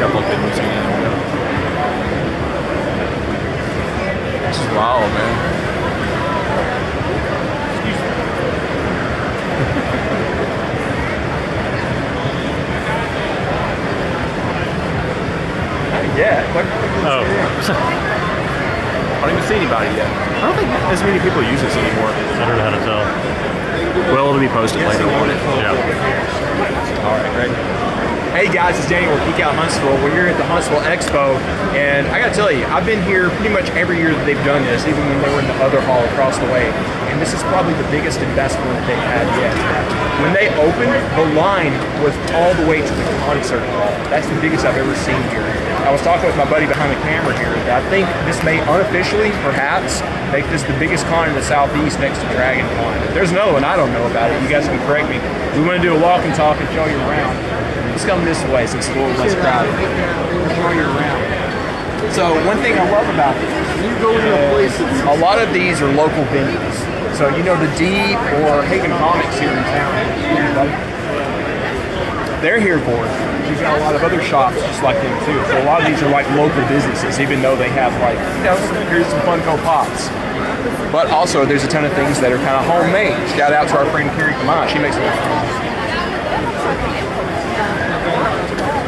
couple of videos in. This is wild, man. Yeah. Oh. I don't even see anybody yet. I don't think as many people use this anymore. I don't know how to tell. Well, it'll be posted later on it. Yeah. All right, great. Hey guys, it's Daniel with Geek Out Huntsville. We're here at the Huntsville Expo, and I gotta tell you, I've been here pretty much every year that they've done this, even when they were in the other hall across the way. And this is probably the biggest and best one that they've had yet. When they opened, the line was all the way to the concert hall. That's the biggest I've ever seen here. I was talking with my buddy behind the camera here that I think this may unofficially, perhaps, make this the biggest con in the Southeast next to Dragon Con. If there's another one I don't know about it, you guys can correct me. We want to do a walk and talk and show you around. Let's come this way since it's a little less crowded. We'll show you around. So one thing I love about this, a lot of these are local venues. So you know the Deep or Hagen Comics here in town. They're here for it. You've got a lot of other shops just like them too. So a lot of these are like local businesses, even though they have like, you know, here's some Funko Pops. But also there's a ton of things that are kind of homemade. Shout out to our friend Carrie Kamai. She makes them.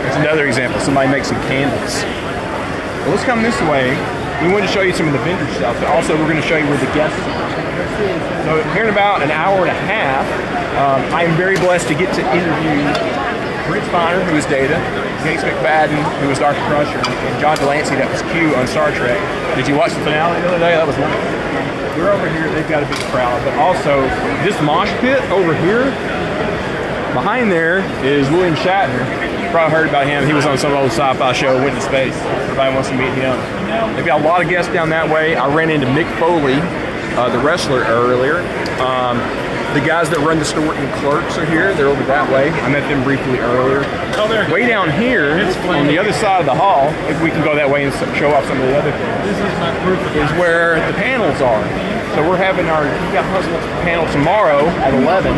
There's another example. Somebody makes some candles. Well, let's come this way. We want to show you some of the vendor stuff, but also we're going to show you where the guests are. So here in about an hour and a half, I am very blessed to get to interview Britt Spiner, who is Data, Gates McFadden, who was Dr. Crusher, and John Delancey, that was Q on Star Trek. Did you watch the finale the other day? That was wonderful. We're over here, they've got a big crowd, but also this mosh pit over here, behind there is William Shatner. You probably heard about him. He was on some old sci-fi show, Went to Space. Everybody wants to meet him. They've got a lot of guests down that way. I ran into Mick Foley, the wrestler, earlier. The guys that run the store and Clerks are here. They're over that way. I met them briefly earlier. Way down here, on the other side of the hall, if we can go that way and show off some of the other things, is where the panels are. So we're having our Geek Out Huntsville panel tomorrow at 11.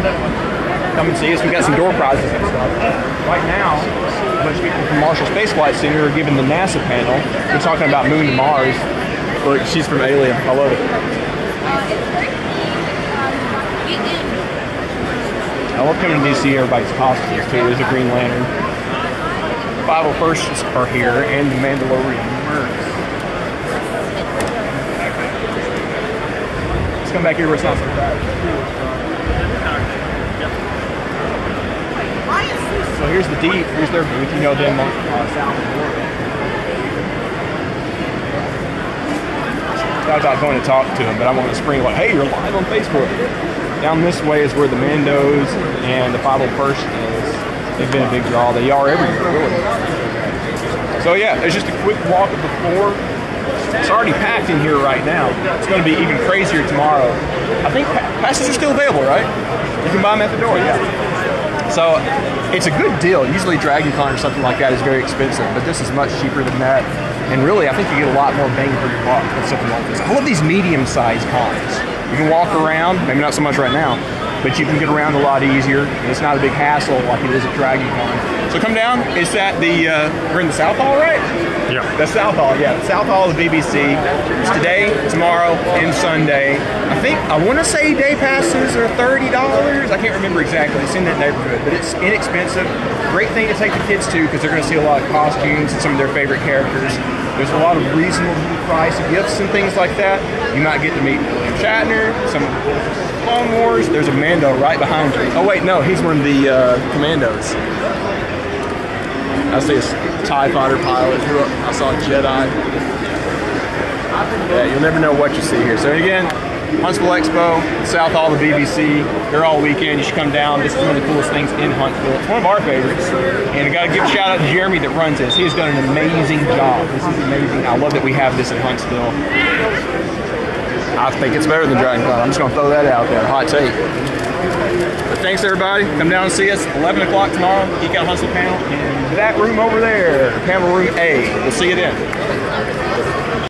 Come and see us. We got some door prizes and stuff. Right now, a bunch of people from Marshall Space Flight Center are giving the NASA panel. We're talking about Moon to Mars. Look, she's from Alien. I love it. I love coming to DC, everybody's costumes too. There's a Green Lantern. 501sts are here, and the Mandalorian. Let's come back here where it's not so crowded. So here's the Deep. Here's their booth. You know them on South Florida. I thought about going to talk to them, but I want to spring like, hey, you're live on Facebook. Down this way is where the Mandos and the 501st is. They've been a big draw. They are every year, really. So yeah, it's just a quick walk of the floor. It's already packed in here right now. It's going to be even crazier tomorrow. I think passes are still available, right? You can buy them at the door, yeah. So it's a good deal. Usually Dragon Con or something like that is very expensive, but this is much cheaper than that. And really, I think you get a lot more bang for your buck with something like this. I love these medium-sized cons. You can walk around, maybe not so much right now, but you can get around a lot easier. And it's not a big hassle like it is at Dragon Con. So come down. It's at the, we're in the South Hall, right? Yeah. The South Hall, yeah. The South Hall of the BBC. It's today, tomorrow, and Sunday. I want to say day passes are $30. I can't remember exactly. It's in that neighborhood, but it's inexpensive. Great thing to take the kids to because they're going to see a lot of costumes and some of their favorite characters. There's a lot of reasonably priced gifts and things like that. You might get to meet William Shatner, some of the Clone Wars. There's a Mando right behind you. Oh wait, no, he's one of the Commandos. I see a TIE fighter pilot. I saw a Jedi. Yeah, you'll never know what you see here. So again, Huntsville Expo, South Hall of the BBC. They're all weekend. You should come down. This is one of the coolest things in Huntsville. It's one of our favorites. And I got to give a shout out to Jeremy that runs this. He has done an amazing job. This is amazing. I love that we have this in Huntsville. I think it's better than Dragon Con. I'm just going to throw that out there. Hot take. But thanks, everybody. Come down and see us. 11 o'clock tomorrow. Geek Out Huntsville panel. And that room over there, panel room A. We'll see you then.